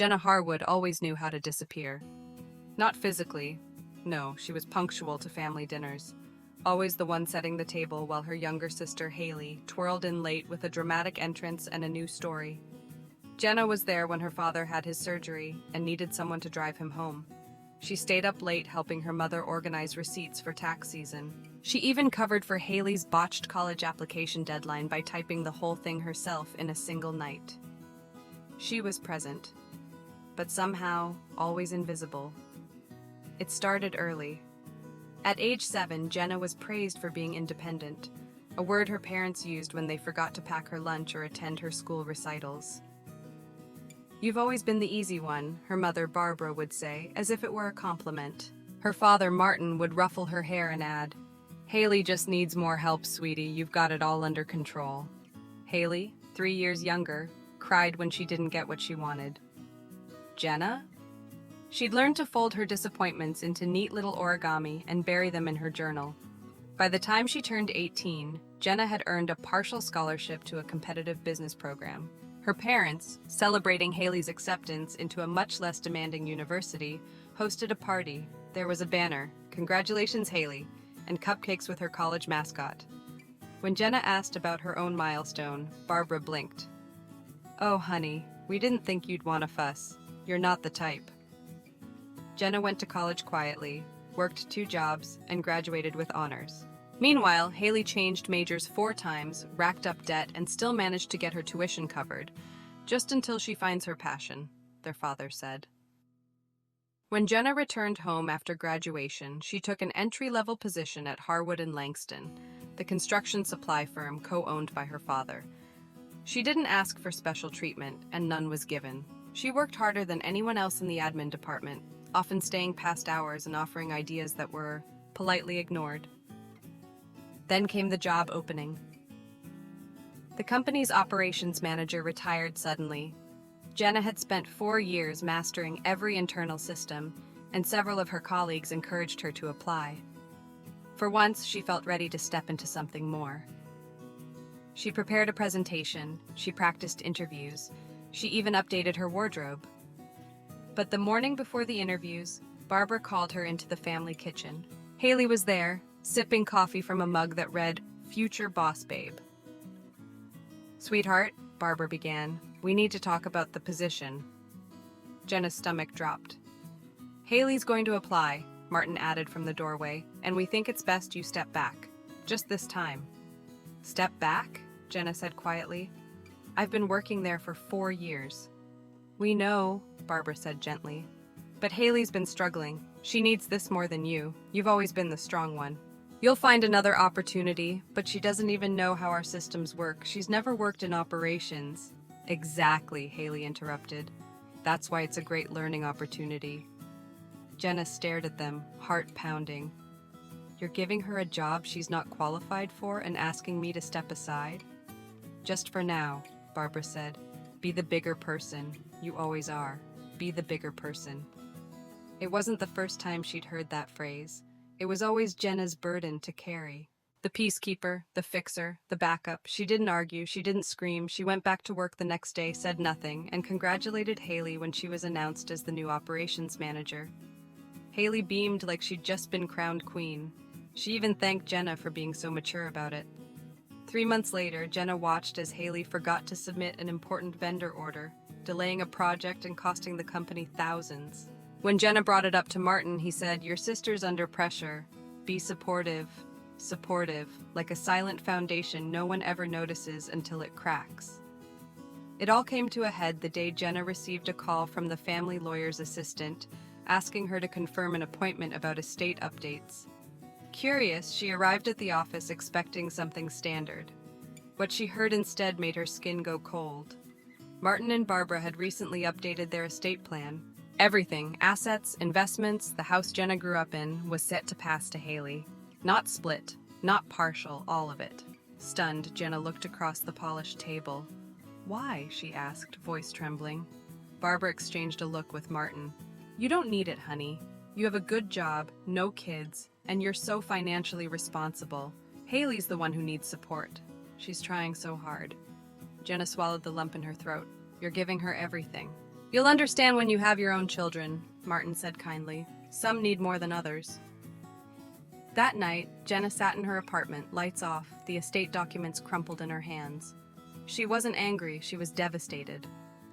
Jenna Harwood always knew how to disappear. Not physically. No, she was punctual to family dinners. Always the one setting the table while her younger sister, Haley, twirled in late with a dramatic entrance and a new story. Jenna was there when her father had his surgery and needed someone to drive him home. She stayed up late helping her mother organize receipts for tax season. She even covered for Haley's botched college application deadline by typing the whole thing herself in a single night. She was present, but somehow always invisible. It started early. At age 7, Jenna was praised for being independent, a word her parents used when they forgot to pack her lunch or attend her school recitals. "You've always been the easy one," her mother Barbara would say, as if it were a compliment. Her father Martin would ruffle her hair and add, "Haley just needs more help, sweetie. You've got it all under control." Haley, 3 years younger, cried when she didn't get what she wanted. Jenna? She'd learned to fold her disappointments into neat little origami and bury them in her journal. By the time she turned 18, Jenna had earned a partial scholarship to a competitive business program. Her parents, celebrating Haley's acceptance into a much less demanding university, hosted a party. There was a banner, "Congratulations, Haley," and cupcakes with her college mascot. When Jenna asked about her own milestone, Barbara blinked. "Oh, honey, we didn't think you'd want a fuss. You're not the type." Jenna went to college quietly, worked 2 jobs, and graduated with honors. Meanwhile, Haley changed majors 4 times, racked up debt, and still managed to get her tuition covered, just until she finds her passion, their father said. When Jenna returned home after graduation, she took an entry-level position at Harwood and Langston, the construction supply firm co-owned by her father. She didn't ask for special treatment, and none was given. She worked harder than anyone else in the admin department, often staying past hours and offering ideas that were politely ignored. Then came the job opening. The company's operations manager retired suddenly. Jenna had spent 4 years mastering every internal system, and several of her colleagues encouraged her to apply. For once, she felt ready to step into something more. She prepared a presentation, she practiced interviews, she even updated her wardrobe. But the morning before the interviews, Barbara called her into the family kitchen. Haley was there, sipping coffee from a mug that read, "Future Boss Babe." "Sweetheart," Barbara began, "we need to talk about the position." Jenna's stomach dropped. "Haley's going to apply," Martin added from the doorway, "and we think it's best you step back. Just this time." "Step back?" Jenna said quietly. "I've been working there for 4 years." "We know," Barbara said gently. "But Haley's been struggling. She needs this more than you. You've always been the strong one. You'll find another opportunity, but she doesn't even know how our systems work. She's never worked in operations." "Exactly," Haley interrupted. "That's why it's a great learning opportunity." Jenna stared at them, heart pounding. "You're giving her a job she's not qualified for and asking me to step aside?" "Just for now," Barbara said. "Be the bigger person. You always are. Be the bigger person." It wasn't the first time she'd heard that phrase. It was always Jenna's burden to carry. The peacekeeper, the fixer, the backup. She didn't argue, she didn't scream. She went back to work the next day, said nothing, and congratulated Haley when she was announced as the new operations manager. Haley beamed like she'd just been crowned queen. She even thanked Jenna for being so mature about it. 3 months later, Jenna watched as Haley forgot to submit an important vendor order, delaying a project and costing the company thousands. When Jenna brought it up to Martin, he said, "Your sister's under pressure. Be supportive." Supportive, like a silent foundation no one ever notices until it cracks. It all came to a head the day Jenna received a call from the family lawyer's assistant, asking her to confirm an appointment about estate updates. Curious, she arrived at the office expecting something standard. What she heard instead made her skin go cold. Martin and Barbara had recently updated their estate plan. Everything, assets, investments, the house Jenna grew up in, was set to pass to Haley. Not split, not partial, all of it. Stunned, Jenna looked across the polished table. "Why?" she asked, voice trembling. Barbara exchanged a look with Martin. "You don't need it, honey. You have a good job, no kids, and you're so financially responsible. Haley's the one who needs support. She's trying so hard." Jenna swallowed the lump in her throat. "You're giving her everything." You'll understand when you have your own children, Martin said kindly. Some need more than others. That night, Jenna sat in her apartment, lights off, the estate documents crumpled in her hands. She wasn't angry, she was devastated.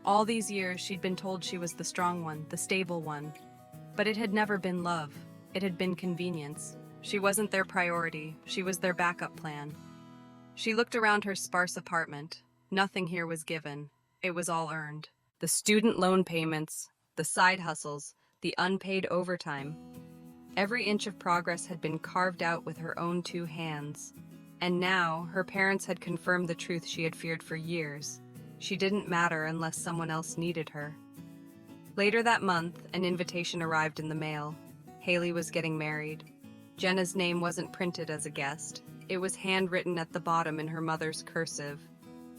All these years, she'd been told she was the strong one, the stable one. But it had never been love. It had been convenience. She wasn't their priority, she was their backup plan. She looked around her sparse apartment. Nothing here was given. It was all earned. The student loan payments, the side hustles, the unpaid overtime. Every inch of progress had been carved out with her own two hands. And now, her parents had confirmed the truth she had feared for years. She didn't matter unless someone else needed her. Later that month, an invitation arrived in the mail. Haley was getting married. Jenna's name wasn't printed as a guest. It was handwritten at the bottom in her mother's cursive.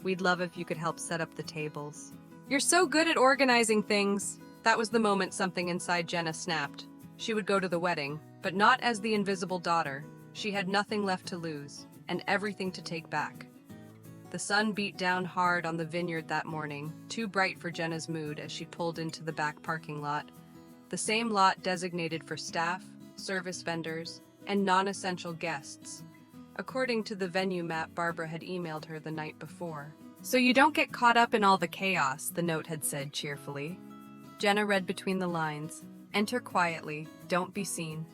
We'd love if you could help set up the tables. You're so good at organizing things. That was the moment something inside Jenna snapped. She would go to the wedding, but not as the invisible daughter. She had nothing left to lose, and everything to take back. The sun beat down hard on the vineyard that morning, too bright for Jenna's mood as she pulled into the back parking lot. The same lot designated for staff, service vendors, and non-essential guests, according to the venue map Barbara had emailed her the night before. So you don't get caught up in all the chaos, the note had said cheerfully. Jenna read between the lines. Enter quietly, don't be seen.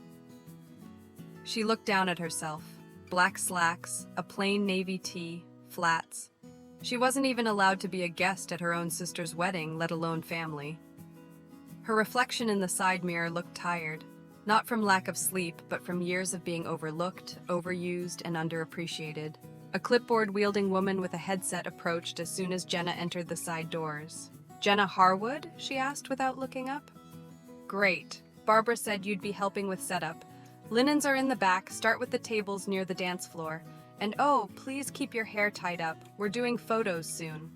She looked down at herself. Black slacks, a plain navy tee, flats. She wasn't even allowed to be a guest at her own sister's wedding, let alone family. Her reflection in the side mirror looked tired, not from lack of sleep, but from years of being overlooked, overused, and underappreciated. A clipboard-wielding woman with a headset approached as soon as Jenna entered the side doors. Jenna Harwood? She asked without looking up. Great. Barbara said you'd be helping with setup. Linens are in the back, start with the tables near the dance floor. And oh, please keep your hair tied up. We're doing photos soon.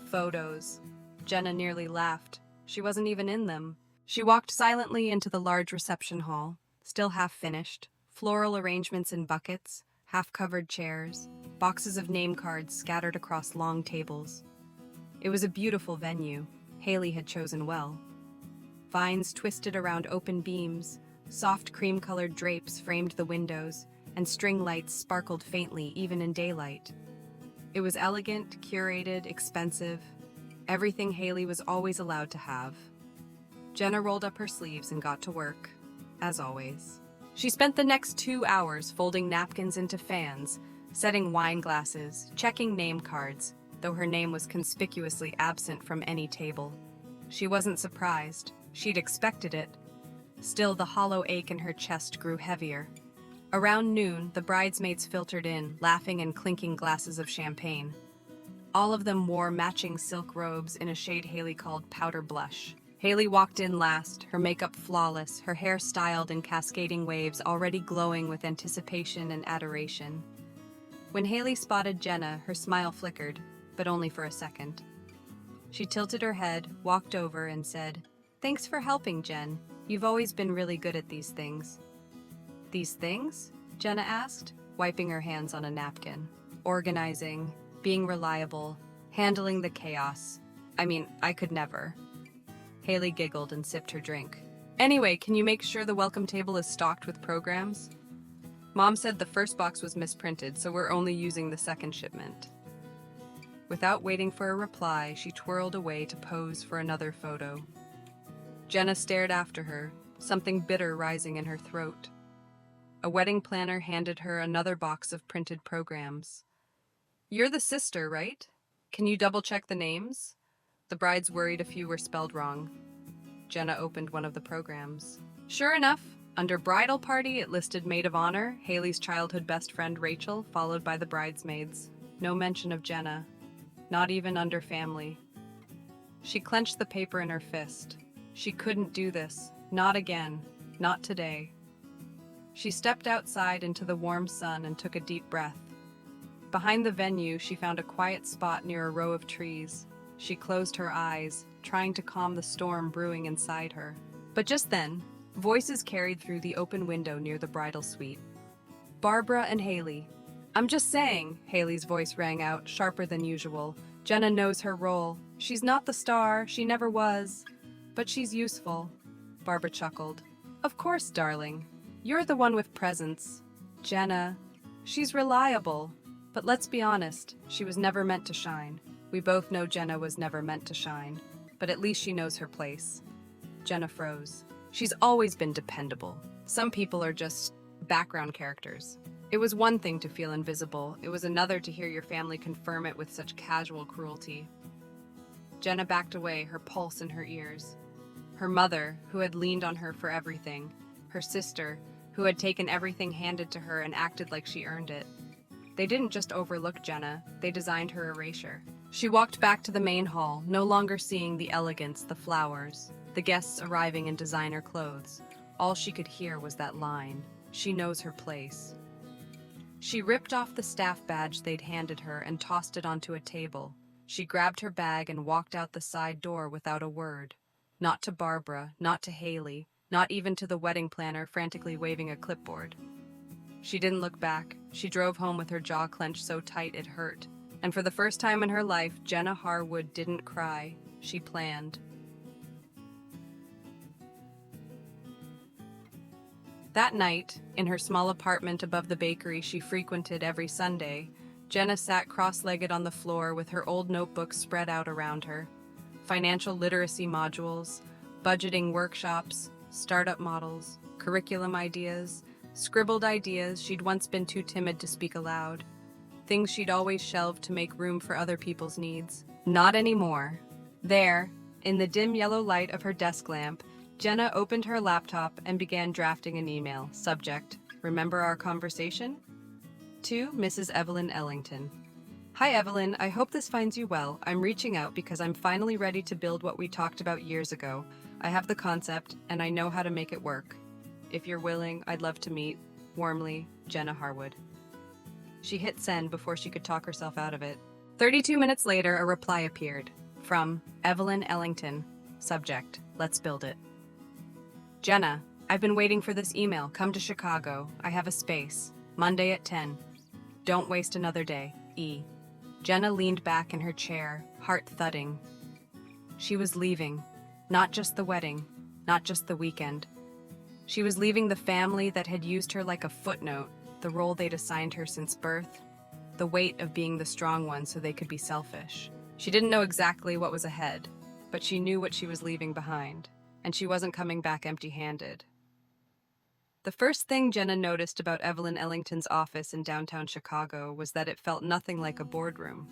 Photos. Jenna nearly laughed. She wasn't even in them. She walked silently into the large reception hall, still half finished. Floral arrangements in buckets, half-covered chairs, boxes of name cards scattered across long tables. It was a beautiful venue. Haley had chosen well. Vines twisted around open beams, soft cream-colored drapes framed the windows, and string lights sparkled faintly even in daylight. It was elegant, curated, expensive, everything Haley was always allowed to have. Jenna rolled up her sleeves and got to work, as always. She spent the next 2 hours folding napkins into fans, setting wine glasses, checking name cards, though her name was conspicuously absent from any table. She wasn't surprised. She'd expected it. Still, the hollow ache in her chest grew heavier. Around noon, the bridesmaids filtered in, laughing and clinking glasses of champagne. All of them wore matching silk robes in a shade Haley called powder blush. Haley walked in last, her makeup flawless, her hair styled in cascading waves already glowing with anticipation and adoration. When Haley spotted Jenna, her smile flickered, but only for a second. She tilted her head, walked over, and said, "Thanks for helping, Jen. You've always been really good at these things." "These things?" Jenna asked, wiping her hands on a napkin. "Organizing, being reliable, handling the chaos. I could never." Haley giggled and sipped her drink. "Anyway, can you make sure the welcome table is stocked with programs? Mom said the first box was misprinted, so we're only using the second shipment." Without waiting for a reply, she twirled away to pose for another photo. Jenna stared after her, something bitter rising in her throat. A wedding planner handed her another box of printed programs. "You're the sister, right? Can you double-check the names?" The brides worried a few were spelled wrong. Jenna opened one of the programs. Sure enough, under bridal party, it listed maid of honor, Haley's childhood best friend Rachel, followed by the bridesmaids. No mention of Jenna, not even under family. She clenched the paper in her fist. She couldn't do this. Not again. Not today. She stepped outside into the warm sun and took a deep breath. Behind the venue, she found a quiet spot near a row of trees. She closed her eyes, trying to calm the storm brewing inside her. But just then, voices carried through the open window near the bridal suite. "Barbara and Haley." "I'm just saying," Haley's voice rang out, sharper than usual. "Jenna knows her role. She's not the star, she never was. But she's useful, Barbara chuckled. Of course, darling. You're the one with presence. Jenna. She's reliable. But let's be honest, she was never meant to shine. We both know Jenna was never meant to shine. But at least she knows her place. Jenna froze. She's always been dependable. Some people are just background characters. It was one thing to feel invisible. It was another to hear your family confirm it with such casual cruelty. Jenna backed away, her pulse in her ears. Her mother, who had leaned on her for everything. Her sister, who had taken everything handed to her and acted like she earned it. They didn't just overlook Jenna, they designed her erasure. She walked back to the main hall, no longer seeing the elegance, the flowers, the guests arriving in designer clothes. All she could hear was that line, "She knows her place." She ripped off the staff badge they'd handed her and tossed it onto a table. She grabbed her bag and walked out the side door without a word. Not to Barbara, not to Haley, not even to the wedding planner frantically waving a clipboard. She didn't look back. She drove home with her jaw clenched so tight it hurt. And for the first time in her life, Jenna Harwood didn't cry. She planned. That night, in her small apartment above the bakery she frequented every Sunday, Jenna sat cross-legged on the floor with her old notebooks spread out around her. Financial literacy modules, budgeting workshops, startup models, curriculum ideas, scribbled ideas she'd once been too timid to speak aloud. Things she'd always shelved to make room for other people's needs. Not anymore. There, in the dim yellow light of her desk lamp, Jenna opened her laptop and began drafting an email. Subject, remember our conversation? To Mrs. Evelyn Ellington. Hi Evelyn, I hope this finds you well. I'm reaching out because I'm finally ready to build what we talked about years ago. I have the concept, and I know how to make it work. If you're willing, I'd love to meet. Warmly, Jenna Harwood. She hit send before she could talk herself out of it. 32 minutes later, a reply appeared. From Evelyn Ellington. Subject, let's build it. Jenna, I've been waiting for this email. Come to Chicago. I have a space. Monday at 10. Don't waste another day. E. Jenna leaned back in her chair, heart thudding. She was leaving. Not just the wedding. Not just the weekend. She was leaving the family that had used her like a footnote, the role they'd assigned her since birth, the weight of being the strong one so they could be selfish. She didn't know exactly what was ahead, but she knew what she was leaving behind, and she wasn't coming back empty-handed. The first thing Jenna noticed about Evelyn Ellington's office in downtown Chicago was that it felt nothing like a boardroom.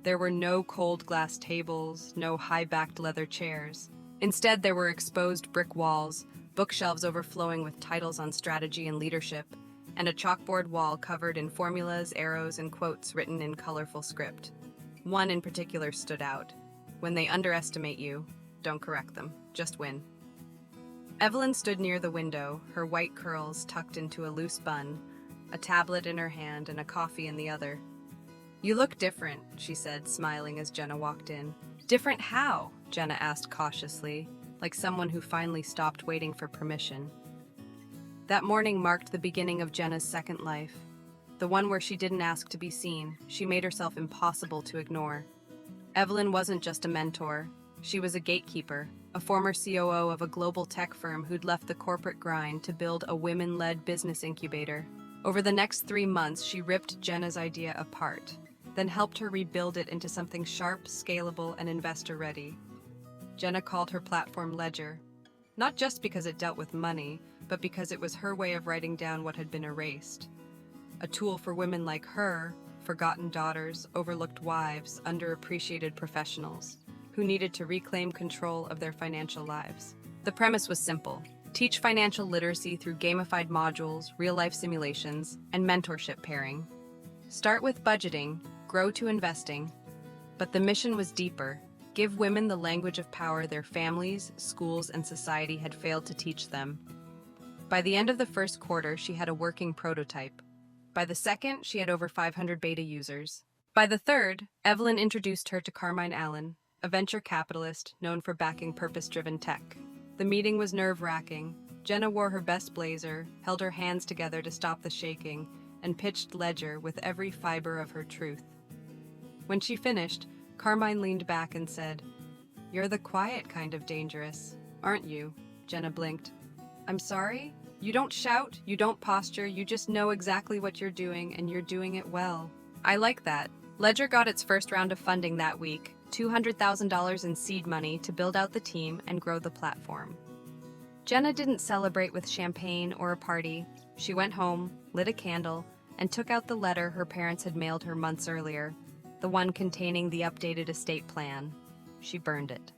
There were no cold glass tables, no high-backed leather chairs. Instead, there were exposed brick walls, bookshelves overflowing with titles on strategy and leadership, and a chalkboard wall covered in formulas, arrows, and quotes written in colorful script. One in particular stood out. When they underestimate you, don't correct them, just win. Evelyn stood near the window, her white curls tucked into a loose bun, a tablet in her hand and a coffee in the other. You look different, she said, smiling as Jenna walked in. Different how? Jenna asked cautiously, like someone who finally stopped waiting for permission. That morning marked the beginning of Jenna's second life, the one where she didn't ask to be seen. She made herself impossible to ignore. Evelyn wasn't just a mentor. She was a gatekeeper, a former COO of a global tech firm who'd left the corporate grind to build a women-led business incubator. Over the next 3 months, she ripped Jenna's idea apart, then helped her rebuild it into something sharp, scalable, and investor-ready. Jenna called her platform Ledger, not just because it dealt with money, but because it was her way of writing down what had been erased. A tool for women like her, forgotten daughters, overlooked wives, underappreciated professionals, who needed to reclaim control of their financial lives. The premise was simple. Teach financial literacy through gamified modules, real-life simulations, and mentorship pairing. Start with budgeting, grow to investing. But the mission was deeper. Give women the language of power their families, schools, and society had failed to teach them. By the end of the first quarter, she had a working prototype. By the second, she had over 500 beta users. By the third, Evelyn introduced her to Carmine Allen, a venture capitalist known for backing purpose-driven tech. The meeting was nerve-wracking. Jenna wore her best blazer, held her hands together to stop the shaking, and pitched Ledger with every fiber of her truth. When she finished, Carmine leaned back and said, "You're the quiet kind of dangerous, aren't you?" Jenna blinked. "I'm sorry? You don't shout, you don't posture, you just know exactly what you're doing, and you're doing it well." "I like that." Ledger got its first round of funding that week, $200,000 in seed money to build out the team and grow the platform. Jenna didn't celebrate with champagne or a party. She went home, lit a candle, and took out the letter her parents had mailed her months earlier, the one containing the updated estate plan. She burned it.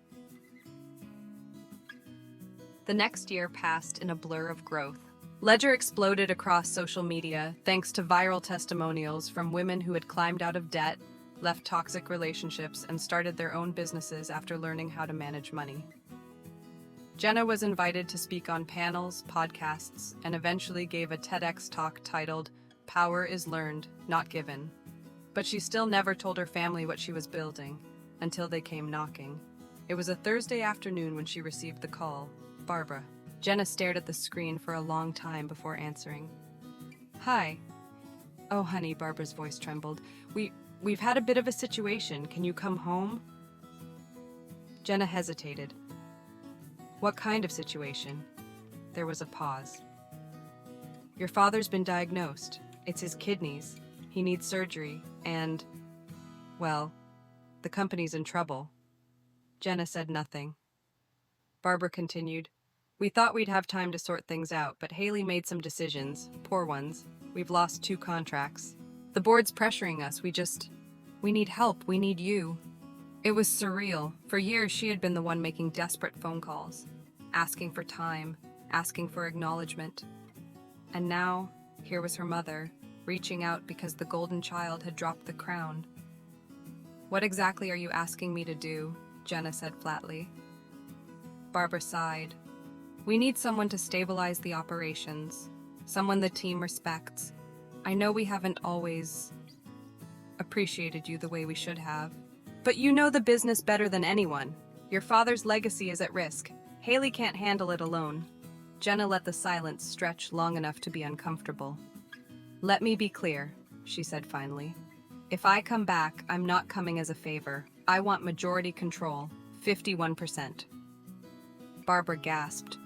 The next year passed in a blur of growth. Ledger exploded across social media thanks to viral testimonials from women who had climbed out of debt, left toxic relationships, and started their own businesses after learning how to manage money. Jenna was invited to speak on panels, podcasts, and eventually gave a TEDx talk titled, "Power is Learned, Not Given." But she still never told her family what she was building, until they came knocking. It was a Thursday afternoon when she received the call. "Barbara." Jenna stared at the screen for a long time before answering. "Hi." "Oh, honey," Barbara's voice trembled. We've had a bit of a situation. Can you come home?" Jenna hesitated. "What kind of situation?" There was a pause. "Your father's been diagnosed. It's his kidneys. He needs surgery, and, well, the company's in trouble." Jenna said nothing. Barbara continued, "We thought we'd have time to sort things out, but Haley made some decisions, poor ones. We've lost 2 contracts. The board's pressuring us. We need help. We need you." It was surreal. For years, she had been the one making desperate phone calls, asking for time, asking for acknowledgement. And now, here was her mother, reaching out because the golden child had dropped the crown. "What exactly are you asking me to do?" Jenna said flatly. Barbara sighed. "We need someone to stabilize the operations, someone the team respects. I know we haven't always appreciated you the way we should have, but you know the business better than anyone. Your father's legacy is at risk. Haley can't handle it alone." Jenna let the silence stretch long enough to be uncomfortable. "Let me be clear," she said finally. "If I come back, I'm not coming as a favor. I want majority control, 51%. Barbara gasped.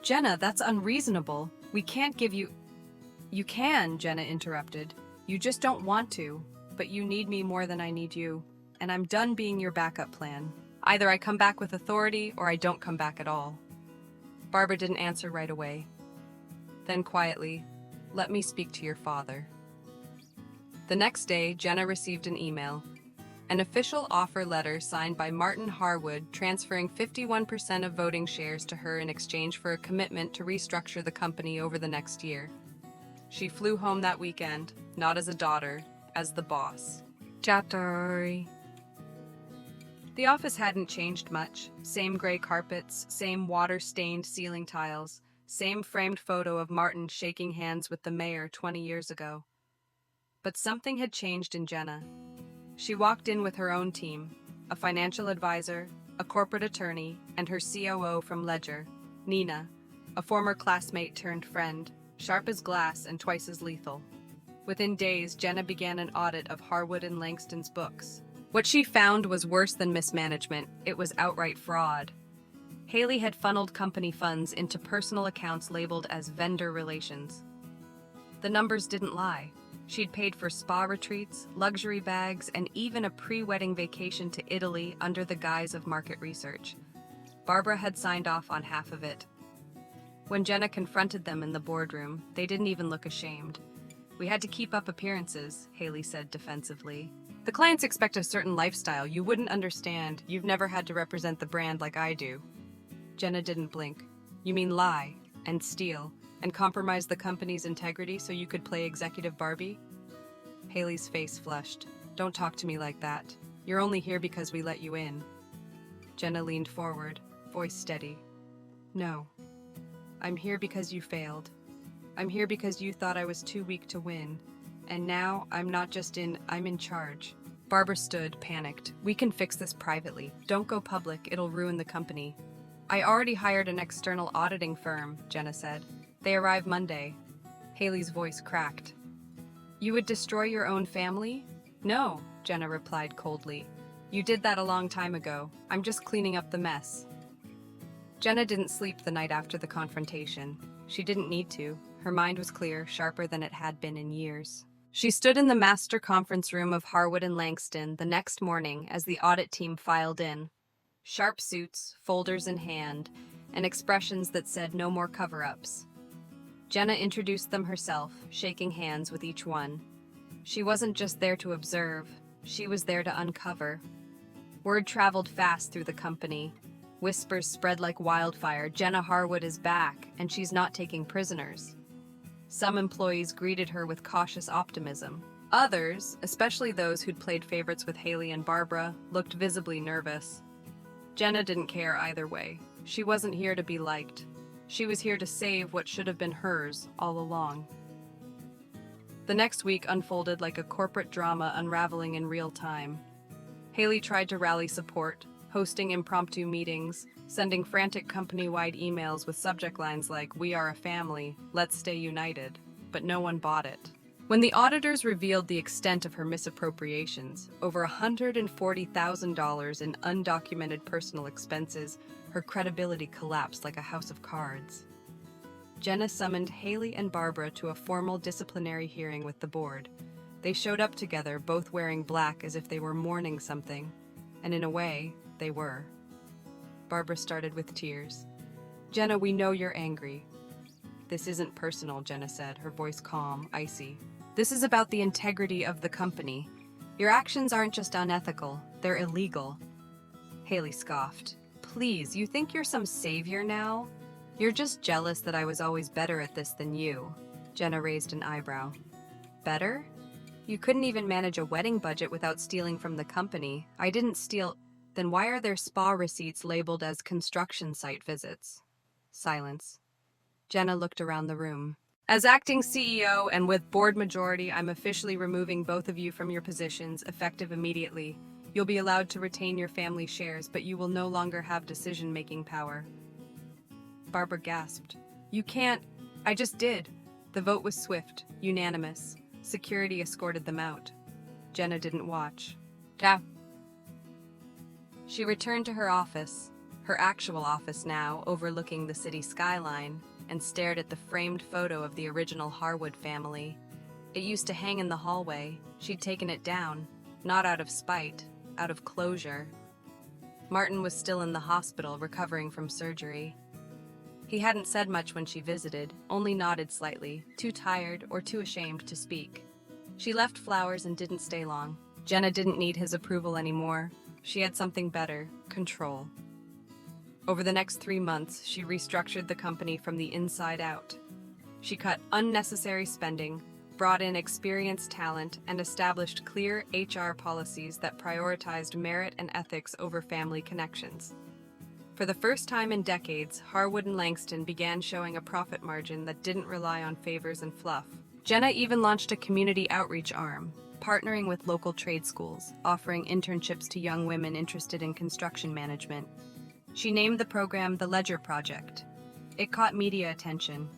Jenna, that's unreasonable. We can't give you—" "You can," Jenna interrupted. "You just don't want to, but you need me more than I need you, and I'm done being your backup plan. Either I come back with authority or I don't come back at all." Barbara didn't answer right away. Then quietly, "Let me speak to your father." The next day, Jenna received an email. An official offer letter signed by Martin Harwood transferring 51% of voting shares to her in exchange for a commitment to restructure the company over the next year. She flew home that weekend, not as a daughter, as the boss. Chapter. The office hadn't changed much. Same gray carpets, same water-stained ceiling tiles, same framed photo of Martin shaking hands with the mayor 20 years ago. But something had changed in Jenna. She walked in with her own team, a financial advisor, a corporate attorney, and her COO from Ledger, Nina, a former classmate turned friend, sharp as glass and twice as lethal. Within days, Jenna began an audit of Harwood and Langston's books. What she found was worse than mismanagement. It was outright fraud. Haley had funneled company funds into personal accounts labeled as vendor relations. The numbers didn't lie. She'd paid for spa retreats, luxury bags, and even a pre-wedding vacation to Italy under the guise of market research. Barbara had signed off on half of it. When Jenna confronted them in the boardroom, they didn't even look ashamed. "We had to keep up appearances," Haley said defensively. "The clients expect a certain lifestyle you wouldn't understand. You've never had to represent the brand like I do." Jenna didn't blink. "You mean lie, and steal, and compromise the company's integrity so you could play executive Barbie?" Haley's face flushed. "Don't talk to me like that. You're only here because we let you in." Jenna leaned forward, voice steady. "No. I'm here because you failed. I'm here because you thought I was too weak to win. And now I'm not just in, I'm in charge." Barbara stood, panicked. "We can fix this privately. Don't go public. It'll ruin the company." "I already hired an external auditing firm," Jenna said. "They arrive Monday." Haley's voice cracked. "You would destroy your own family?" "No, Jenna replied coldly. You did that a long time ago. I'm just cleaning up the mess. Jenna didn't sleep the night after the confrontation. She didn't need to. Her mind was clear, sharper than it had been in years. She stood in the master conference room of Harwood and Langston the next morning as the audit team filed in. Sharp suits, folders in hand, and expressions that said no more cover-ups. Jenna introduced them herself, shaking hands with each one. She wasn't just there to observe, she was there to uncover. Word traveled fast through the company. Whispers spread like wildfire. Jenna Harwood is back, and she's not taking prisoners. Some employees greeted her with cautious optimism. Others, especially those who'd played favorites with Haley and Barbara, looked visibly nervous. Jenna didn't care either way. She wasn't here to be liked. She was here to save what should have been hers all along. The next week unfolded like a corporate drama unraveling in real time. Haley tried to rally support, hosting impromptu meetings, sending frantic company-wide emails with subject lines like, "We are a family, let's stay united," but no one bought it. When the auditors revealed the extent of her misappropriations, over $140,000 in undocumented personal expenses, her credibility collapsed like a house of cards. Jenna summoned Haley and Barbara to a formal disciplinary hearing with the board. They showed up together, both wearing black as if they were mourning something, and in a way, they were. Barbara started with tears. "Jenna, we know you're angry." "This isn't personal," Jenna said, her voice calm, icy. "This is about the integrity of the company. Your actions aren't just unethical, they're illegal." Haley scoffed. "Please, you think you're some savior now? You're just jealous that I was always better at this than you." Jenna raised an eyebrow. "Better? You couldn't even manage a wedding budget without stealing from the company. I didn't steal. Then why are there spa receipts labeled as construction site visits?" Silence. Jenna looked around the room. "As acting CEO and with board majority, I'm officially removing both of you from your positions, effective immediately. You'll be allowed to retain your family shares, but you will no longer have decision-making power." Barbara gasped. "You can't." "I just did." The vote was swift, unanimous. Security escorted them out. Jenna didn't watch. Yeah. She returned to her office, her actual office now, overlooking the city skyline, and stared at the framed photo of the original Harwood family. It used to hang in the hallway. She'd taken it down, not out of spite, out of closure. Martin was still in the hospital, recovering from surgery. He hadn't said much when she visited, only nodded slightly, too tired or too ashamed to speak. She left flowers and didn't stay long. Jenna didn't need his approval anymore. She had something better: control. Over the next 3 months, she restructured the company from the inside out. She cut unnecessary spending, brought in experienced talent, and established clear HR policies that prioritized merit and ethics over family connections. For the first time in decades, Harwood and Langston began showing a profit margin that didn't rely on favors and fluff. Jenna even launched a community outreach arm, partnering with local trade schools, offering internships to young women interested in construction management. She named the program the Ledger Project. It caught media attention.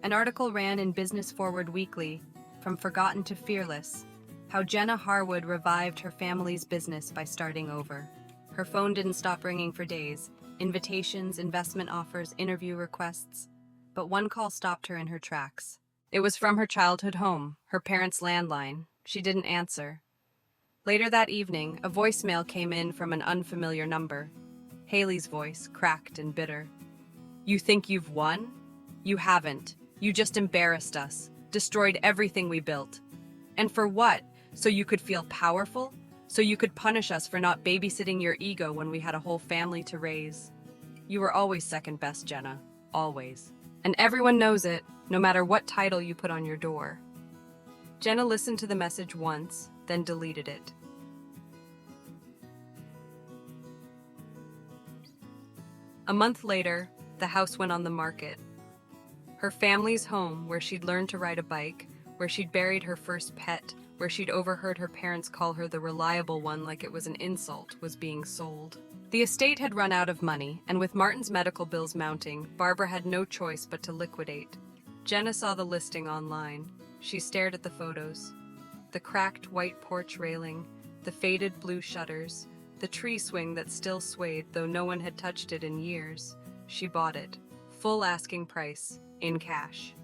An article ran in Business Forward Weekly, "From Forgotten to Fearless," how Jenna Harwood revived her family's business by starting over. Her phone didn't stop ringing for days. Invitations, investment offers, interview requests. But one call stopped her in her tracks. It was from her childhood home, her parents' landline. She didn't answer. Later that evening, a voicemail came in from an unfamiliar number. Haley's voice, cracked and bitter. "You think you've won? You haven't. You just embarrassed us, destroyed everything we built. And for what? So you could feel powerful? So you could punish us for not babysitting your ego when we had a whole family to raise. You were always second best, Jenna. Always. And everyone knows it, no matter what title you put on your door." Jenna listened to the message once, then deleted it. A month later, the house went on the market. Her family's home, where she'd learned to ride a bike, where she'd buried her first pet, where she'd overheard her parents call her the reliable one like it was an insult, was being sold. The estate had run out of money, and with Martin's medical bills mounting, Barbara had no choice but to liquidate. Jenna saw the listing online. She stared at the photos. The cracked white porch railing, The faded blue shutters, the tree swing that still swayed though no one had touched it in years. She bought it, full asking price, in cash.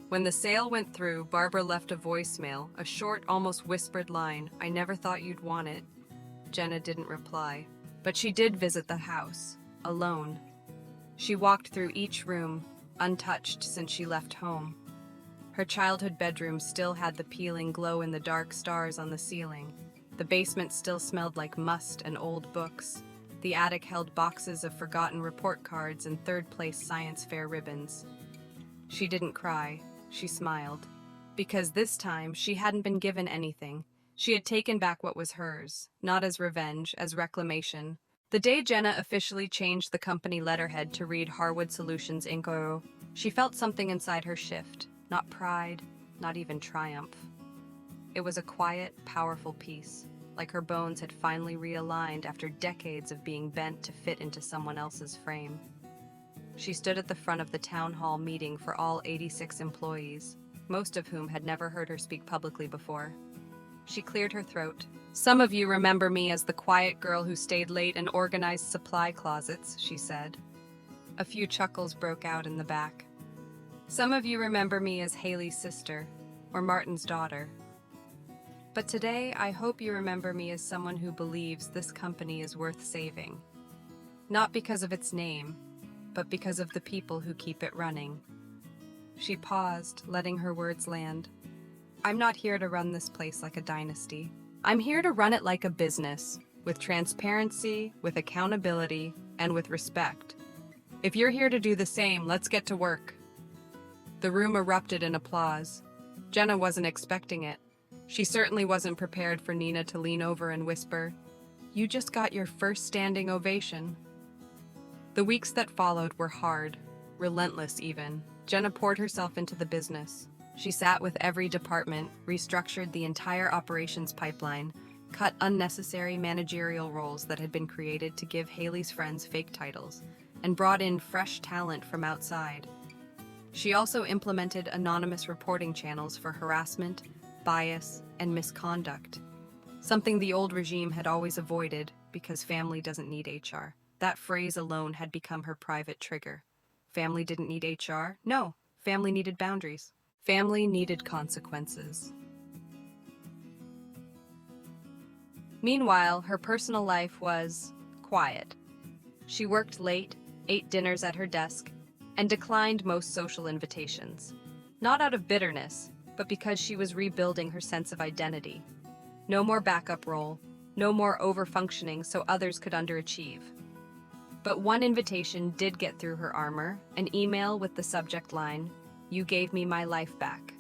When the sale went through, Barbara left a voicemail, a short, almost whispered line, "I never thought you'd want it." Jenna didn't reply, but she did visit the house, alone. She walked through each room, untouched since she left home. Her childhood bedroom still had the peeling glow in the dark stars on the ceiling. The basement still smelled like must and old books. The attic held boxes of forgotten report cards and third-place science fair ribbons. She didn't cry. She smiled. Because this time, she hadn't been given anything. She had taken back what was hers, not as revenge, as reclamation. The day Jenna officially changed the company letterhead to read Harwood Solutions Inc., she felt something inside her shift. Not pride, not even triumph. It was a quiet, powerful peace, like her bones had finally realigned after decades of being bent to fit into someone else's frame. She stood at the front of the town hall meeting for all 86 employees, most of whom had never heard her speak publicly before. She cleared her throat. "Some of you remember me as the quiet girl who stayed late and organized supply closets," she said. A few chuckles broke out in the back. "Some of you remember me as Haley's sister, or Martin's daughter. But today, I hope you remember me as someone who believes this company is worth saving. Not because of its name, but because of the people who keep it running." She paused, letting her words land. "I'm not here to run this place like a dynasty. I'm here to run it like a business, with transparency, with accountability, and with respect. If you're here to do the same, let's get to work." The room erupted in applause. Jenna wasn't expecting it. She certainly wasn't prepared for Nina to lean over and whisper, "You just got your first standing ovation." The weeks that followed were hard, relentless even. Jenna poured herself into the business. She sat with every department, restructured the entire operations pipeline, cut unnecessary managerial roles that had been created to give Haley's friends fake titles, and brought in fresh talent from outside. She also implemented anonymous reporting channels for harassment, bias, and misconduct, something the old regime had always avoided because family doesn't need HR. That phrase alone had become her private trigger. Family didn't need HR? No, family needed boundaries. Family needed consequences. Meanwhile, her personal life was quiet. She worked late, ate dinners at her desk, and declined most social invitations. Not out of bitterness, but because she was rebuilding her sense of identity. No more backup role, no more overfunctioning so others could underachieve. But one invitation did get through her armor, an email with the subject line, "You gave me my life back."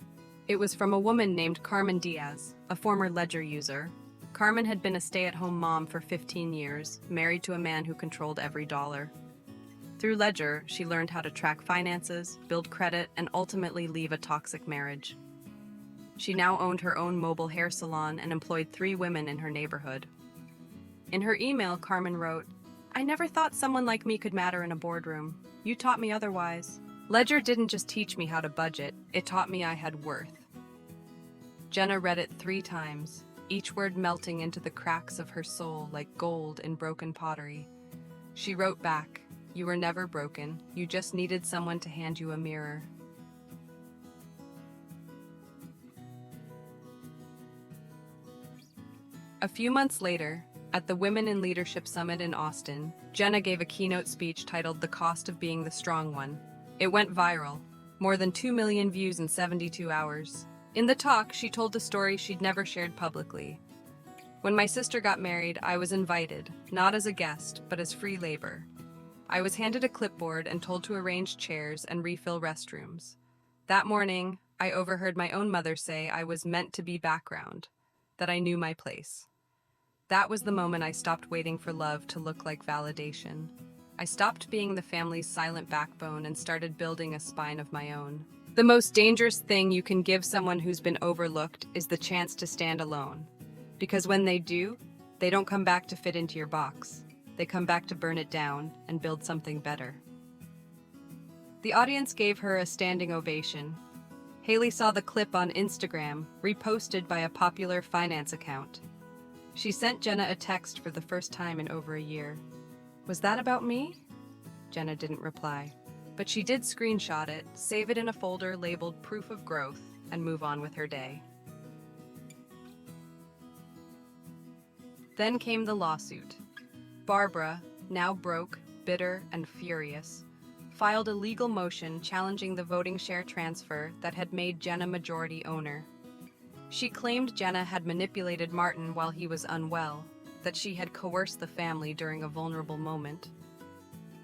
It was from a woman named Carmen Diaz, a former Ledger user. Carmen had been a stay-at-home mom for 15 years, married to a man who controlled every dollar. Through Ledger, she learned how to track finances, build credit, and ultimately leave a toxic marriage. She now owned her own mobile hair salon and employed 3 women in her neighborhood. In her email, Carmen wrote, "I never thought someone like me could matter in a boardroom. You taught me otherwise. Ledger didn't just teach me how to budget, it taught me I had worth." Jenna read it 3 times, each word melting into the cracks of her soul like gold in broken pottery. She wrote back, "You were never broken, you just needed someone to hand you a mirror." A few months later, at the Women in Leadership Summit in Austin, Jenna gave a keynote speech titled "The Cost of Being the Strong One." It went viral, more than 2 million views in 72 hours. In the talk, she told a story she'd never shared publicly. "When my sister got married, I was invited, not as a guest, but as free labor. I was handed a clipboard and told to arrange chairs and refill restrooms. That morning, I overheard my own mother say I was meant to be background, that I knew my place. That was the moment I stopped waiting for love to look like validation. I stopped being the family's silent backbone and started building a spine of my own." The most dangerous thing you can give someone who's been overlooked is the chance to stand alone. Because when they do, they don't come back to fit into your box. They come back to burn it down and build something better. The audience gave her a standing ovation. Haley saw the clip on Instagram, reposted by a popular finance account. She sent Jenna a text for the first time in over a year. Was that about me? Jenna didn't reply. But she did screenshot it, save it in a folder labeled Proof of Growth, and move on with her day. Then came the lawsuit. Barbara, now broke, bitter, and furious, filed a legal motion challenging the voting share transfer that had made Jenna majority owner. She claimed Jenna had manipulated Martin while he was unwell, that she had coerced the family during a vulnerable moment.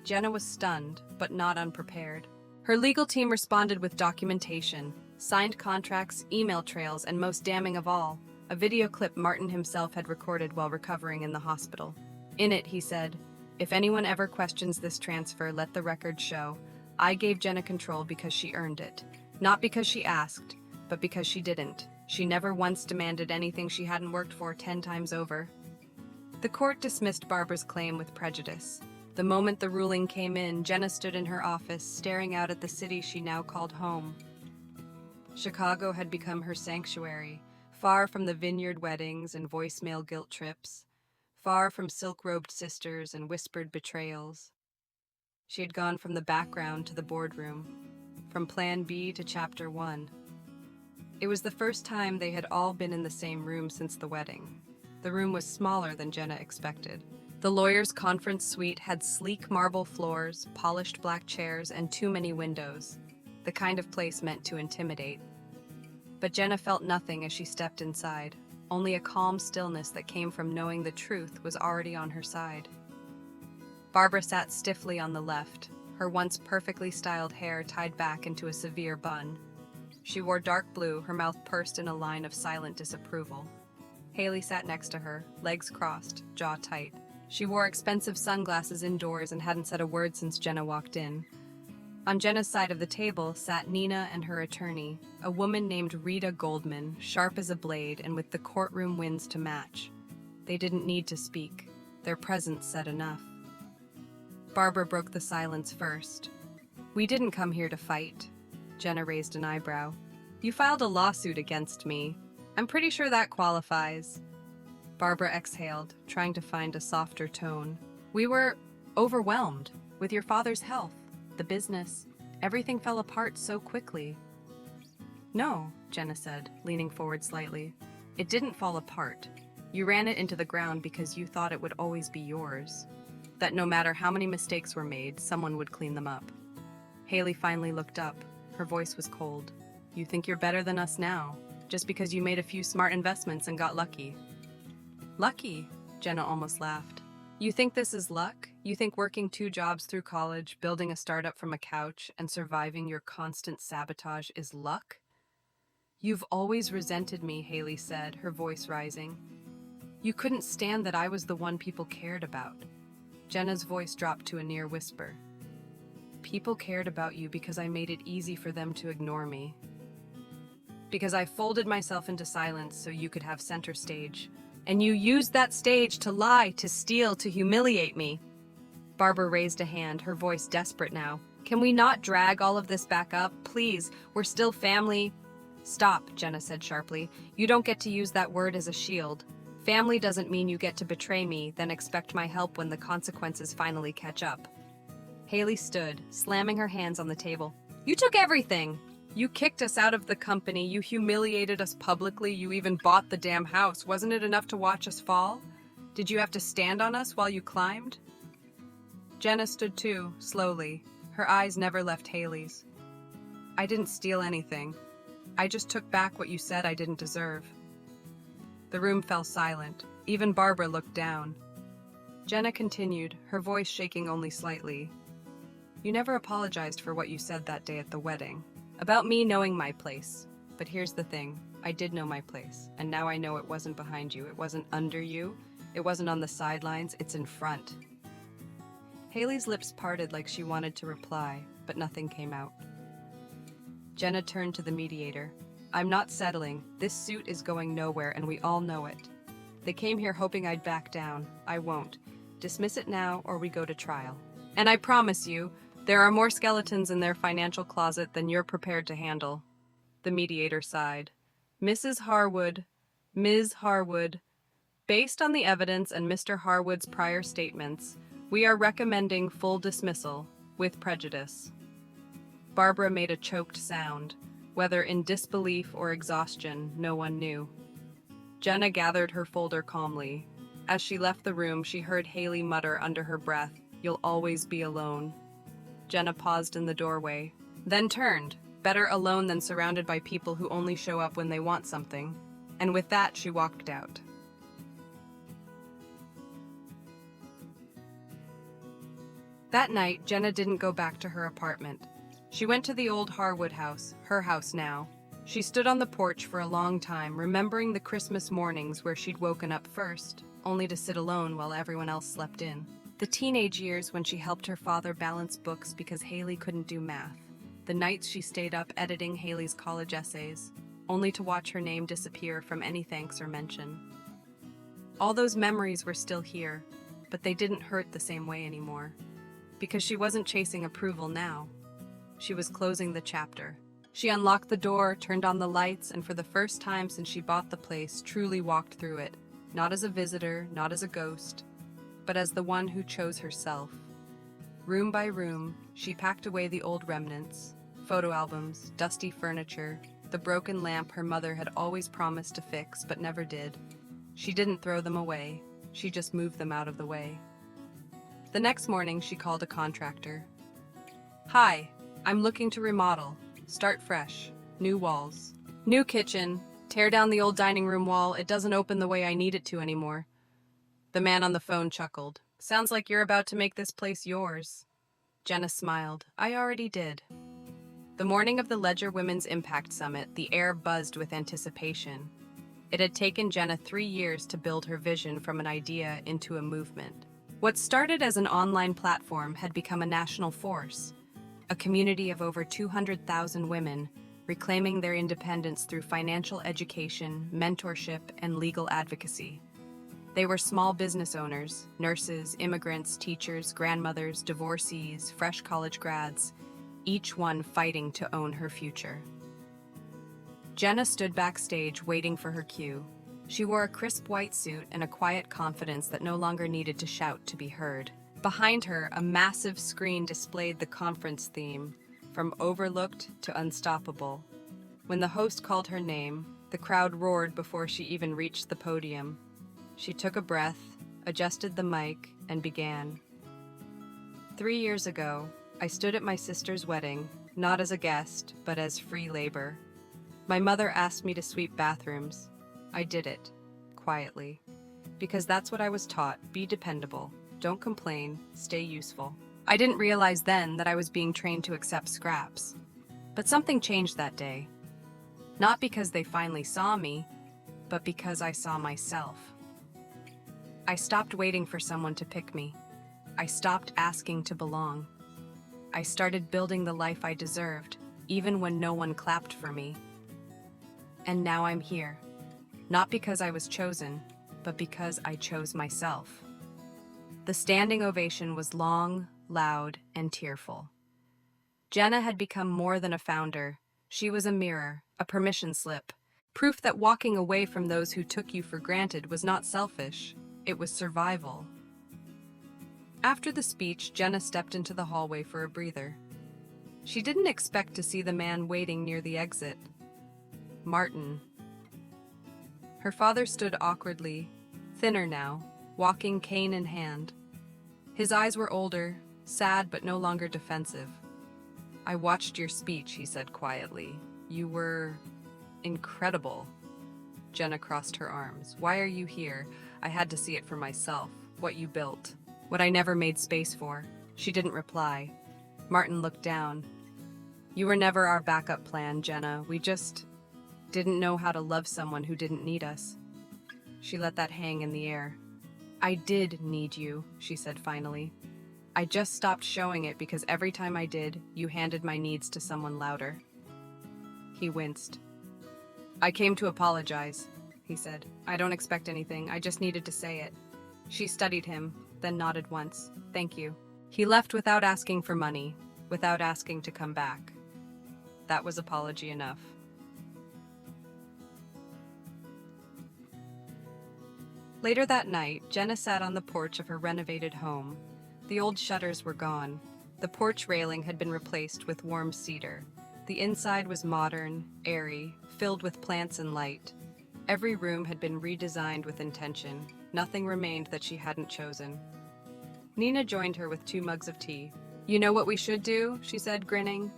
Jenna was stunned, but not unprepared. Her legal team responded with documentation, signed contracts, email trails, and most damning of all, a video clip Martin himself had recorded while recovering in the hospital. In it, he said, "If anyone ever questions this transfer, let the record show. I gave Jenna control because she earned it. Not because she asked, but because she didn't. She never once demanded anything she hadn't worked for 10 times over." The court dismissed Barbara's claim with prejudice. The moment the ruling came in, Jenna stood in her office, staring out at the city she now called home. Chicago had become her sanctuary, far from the vineyard weddings and voicemail guilt trips, far from silk-robed sisters and whispered betrayals. She had gone from the background to the boardroom, from Plan B to Chapter 1. It was the first time they had all been in the same room since the wedding. The room was smaller than Jenna expected. The lawyer's conference suite had sleek marble floors, polished black chairs, and too many windows, the kind of place meant to intimidate. But Jenna felt nothing as she stepped inside, only a calm stillness that came from knowing the truth was already on her side. Barbara sat stiffly on the left, her once perfectly styled hair tied back into a severe bun. She wore dark blue, her mouth pursed in a line of silent disapproval. Haley sat next to her, legs crossed, jaw tight. She wore expensive sunglasses indoors and hadn't said a word since Jenna walked in. On Jenna's side of the table sat Nina and her attorney, a woman named Rita Goldman, sharp as a blade and with the courtroom winds to match. They didn't need to speak. Their presence said enough. Barbara broke the silence first. "We didn't come here to fight." Jenna raised an eyebrow. "You filed a lawsuit against me. I'm pretty sure that qualifies." Barbara exhaled, trying to find a softer tone. "We were overwhelmed with your father's health, the business. Everything fell apart so quickly." "No," Jenna said, leaning forward slightly. "It didn't fall apart. You ran it into the ground because you thought it would always be yours. That no matter how many mistakes were made, someone would clean them up." Haley finally looked up. Her voice was cold. "You think you're better than us now, just because you made a few smart investments and got lucky." "Lucky?" Jenna almost laughed. "You think this is luck? You think working 2 jobs through college, building a startup from a couch, and surviving your constant sabotage is luck?" "You've always resented me," Haley said, her voice rising. "You couldn't stand that I was the one people cared about." Jenna's voice dropped to a near whisper. "People cared about you because I made it easy for them to ignore me. Because I folded myself into silence so you could have center stage. And you used that stage to lie, to steal, to humiliate me." Barbara raised a hand, her voice desperate now. "Can we not drag all of this back up? Please, we're still family." "Stop," Jenna said sharply. "You don't get to use that word as a shield. Family doesn't mean you get to betray me, then expect my help when the consequences finally catch up." Haley stood, slamming her hands on the table. "You took everything. You kicked us out of the company, you humiliated us publicly, you even bought the damn house. Wasn't it enough to watch us fall? Did you have to stand on us while you climbed?" Jenna stood too, slowly. Her eyes never left Haley's. "I didn't steal anything. I just took back what you said I didn't deserve." The room fell silent. Even Barbara looked down. Jenna continued, her voice shaking only slightly. "You never apologized for what you said that day at the wedding. About me knowing my place. But here's the thing. I did know my place. And now I know it wasn't behind you. It wasn't under you. It wasn't on the sidelines. It's in front." Haley's lips parted like she wanted to reply, but nothing came out. Jenna turned to the mediator. "I'm not settling. This suit is going nowhere, and we all know it. They came here hoping I'd back down. I won't. Dismiss it now, or we go to trial. And I promise you, there are more skeletons in their financial closet than you're prepared to handle." The mediator sighed. Ms. Harwood, Based on the evidence and Mr. Harwood's prior statements, we are recommending full dismissal with prejudice. Barbara made a choked sound. Whether in disbelief or exhaustion, no one knew. Jenna gathered her folder calmly. As she left the room, she heard Haley mutter under her breath, "You'll always be alone." Jenna paused in the doorway, then turned. Better alone than surrounded by people who only show up when they want something. And with that, she walked out. That night, Jenna didn't go back to her apartment. She went to the old Harwood house, her house now. She stood on the porch for a long time, remembering the Christmas mornings where she'd woken up first, only to sit alone while everyone else slept in. The teenage years when she helped her father balance books because Haley couldn't do math. The nights she stayed up editing Haley's college essays, only to watch her name disappear from any thanks or mention. All those memories were still here, but they didn't hurt the same way anymore. Because she wasn't chasing approval now. She was closing the chapter. She unlocked the door, turned on the lights, and for the first time since she bought the place, truly walked through it. Not as a visitor, not as a ghost, but as the one who chose herself. Room by room, she packed away the old remnants, photo albums, dusty furniture, the broken lamp her mother had always promised to fix but never did. She didn't throw them away, she just moved them out of the way. The next morning, she called a contractor. "Hi, I'm looking to remodel. Start fresh. New walls. New kitchen. Tear down the old dining room wall. It doesn't open the way I need it to anymore." The man on the phone chuckled. "Sounds like you're about to make this place yours." Jenna smiled. "I already did." The morning of the Ledger Women's Impact Summit, the air buzzed with anticipation. It had taken Jenna 3 years to build her vision from an idea into a movement. What started as an online platform had become a national force, a community of over 200,000 women reclaiming their independence through financial education, mentorship, and legal advocacy. They were small business owners, nurses, immigrants, teachers, grandmothers, divorcees, fresh college grads, each one fighting to own her future. Jenna stood backstage waiting for her cue. She wore a crisp white suit and a quiet confidence that no longer needed to shout to be heard. Behind her, a massive screen displayed the conference theme, from Overlooked to Unstoppable. When the host called her name, the crowd roared before she even reached the podium. She took a breath, adjusted the mic, and began. 3 years ago, I stood at my sister's wedding, not as a guest, but as free labor. My mother asked me to sweep bathrooms. I did it, quietly, because that's what I was taught. Be dependable, don't complain, stay useful. I didn't realize then that I was being trained to accept scraps. But something changed that day. Not because they finally saw me, but because I saw myself. I stopped waiting for someone to pick me. I stopped asking to belong. I started building the life I deserved, even when no one clapped for me. And now I'm here. Not because I was chosen, but because I chose myself. The standing ovation was long, loud, and tearful. Jenna had become more than a founder. She was a mirror, a permission slip, proof that walking away from those who took you for granted was not selfish, it was survival. After the speech, Jenna stepped into the hallway for a breather. She didn't expect to see the man waiting near the exit. Martin. Her father stood awkwardly, thinner now, walking cane in hand. His eyes were older, sad but no longer defensive. "I watched your speech," he said quietly. "You were incredible." Jenna crossed her arms. "Why are you here? I had to see it for myself. What you built. What I never made space for." She didn't reply. Martin looked down. "You were never our backup plan, Jenna. We just didn't know how to love someone who didn't need us." She let that hang in the air. "I did need you," she said finally. "I just stopped showing it because every time I did, you handed my needs to someone louder." He winced. "I came to apologize," he said. "I don't expect anything. I just needed to say it." She studied him, then nodded once. "Thank you." He left without asking for money, without asking to come back. That was apology enough. Later that night, Jenna sat on the porch of her renovated home. The old shutters were gone. The porch railing had been replaced with warm cedar. The inside was modern, airy, filled with plants and light. Every room had been redesigned with intention. Nothing remained that she hadn't chosen. Nina joined her with 2 mugs of tea. "You know what we should do?" she said, grinning.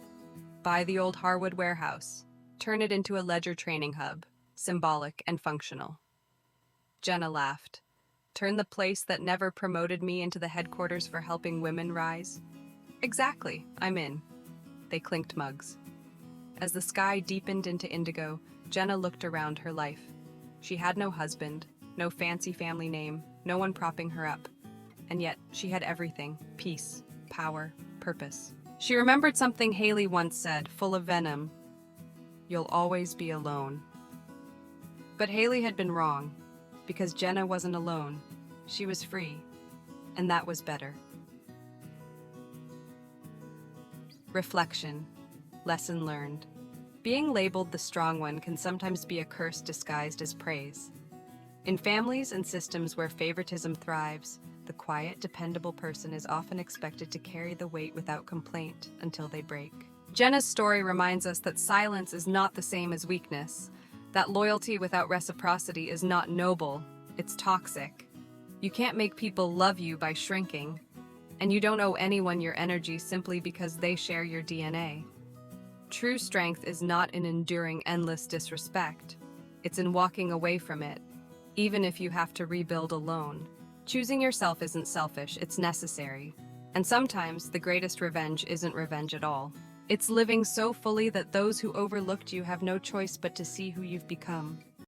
"Buy the old Harwood warehouse. Turn it into a ledger training hub, symbolic and functional." Jenna laughed. "Turn the place that never promoted me into the headquarters for helping women rise?" "Exactly, I'm in." They clinked mugs. As the sky deepened into indigo, Jenna looked around her life. She had no husband, no fancy family name, no one propping her up. And yet, she had everything: peace, power, purpose. She remembered something Haley once said, full of venom: "You'll always be alone." But Haley had been wrong, because Jenna wasn't alone. She was free, and that was better. Reflection. Lesson learned. Being labeled the strong one can sometimes be a curse disguised as praise. In families and systems where favoritism thrives, the quiet, dependable person is often expected to carry the weight without complaint until they break. Jenna's story reminds us that silence is not the same as weakness, that loyalty without reciprocity is not noble, it's toxic. You can't make people love you by shrinking, and you don't owe anyone your energy simply because they share your DNA. True strength is not in enduring endless disrespect. It's in walking away from it, even if you have to rebuild alone. Choosing yourself isn't selfish, it's necessary. And sometimes the greatest revenge isn't revenge at all. It's living so fully that those who overlooked you have no choice but to see who you've become.